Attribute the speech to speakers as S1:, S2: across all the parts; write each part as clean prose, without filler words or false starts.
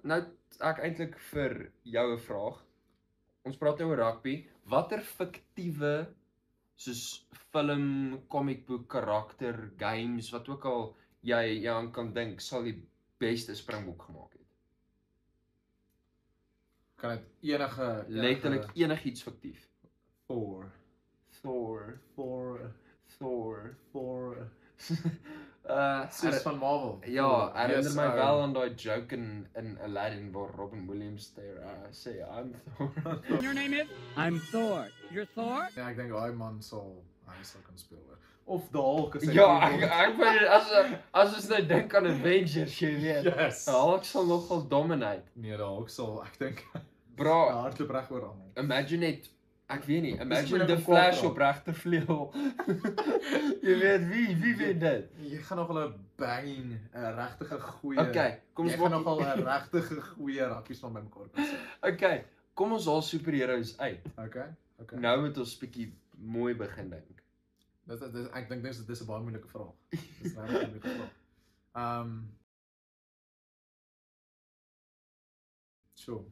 S1: nou ek eintlik vir jou 'n vraag. Ons praat nou oor rugby. Watter fiktiewe soos film, comic book, karakter, games, wat ook al jy aan kan dink, sal die beste Springbok gemaak het?
S2: Kan dit enige
S1: Letterlik enigiets fiktief.
S2: Thor. Soos van Marvel.
S1: Ja, herinner
S2: Yes,
S1: my wel aan daai joke in Aladdin waar Robin Williams sê I'm Thor.
S3: Your name is? I'm Thor. You're Thor?
S2: Ja, ek dink hy man sal kan speel hoor. Of the Hulk as hy
S1: Ja,
S2: doen.
S1: ek weet as ons nou dink aan Avengers, jy weet.
S2: Yes.
S1: Hulk sal nogal dominate.
S2: Nee, the Hulk sal ek dink
S1: Bro,
S2: hardloop reg oor almal.
S1: imagine net ek weet nie, imagine
S2: moeilik
S1: the
S2: om
S1: Flash
S2: kwaad
S1: op regtervleuel. Jy weet wie weet dit?
S2: Jy gaan nogal 'n banging, 'n regtige goeie.
S1: Okay, kom ons
S2: jy gaan
S1: maak
S2: nogal 'n regtige goeie rakkies van bymekaar kan sit.
S1: Okay, kom ons haal superheroes uit.
S2: Okay.
S1: Nou moet ons bietjie mooi begin dink.
S2: Ek dink dis 'n baie moeilike vraag. Dis 'n regtig moeilike vraag. So.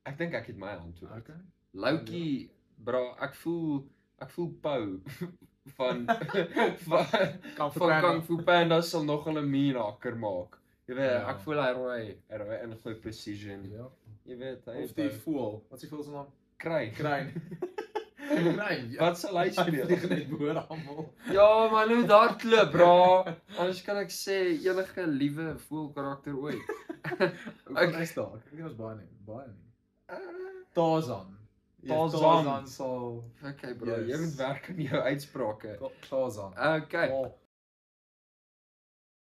S1: Ek dink ek het my antwoord.
S2: Okay.
S1: Loki, bro, ek voel Pau van Kung Fu Panda sal nog 'n mean hakker maak. Jy weet,
S2: Ja.
S1: ek voel hy rooi in goeie precision.
S2: Ja.
S1: Jy weet, hy
S2: Of die voël. Wat is die voël se naam?
S1: kry.
S2: Kruin. Kruin. Ja.
S1: Wat sal hy speel?
S2: Vlieg net bo almal.
S1: Ja, man, hoe hardloop, bro. Anders kan ek sê enige liewe voel karakter ooit.
S2: Hoe is daar? Ek dink ons baie nie.
S1: Uh,
S2: Tarzan.
S1: Tarzan.
S2: Tarzan sal
S1: Okay, bro,
S2: Yes.
S1: jy moet werk aan jou uitsprake.
S2: Tarzan.
S1: Okay.
S2: Oh,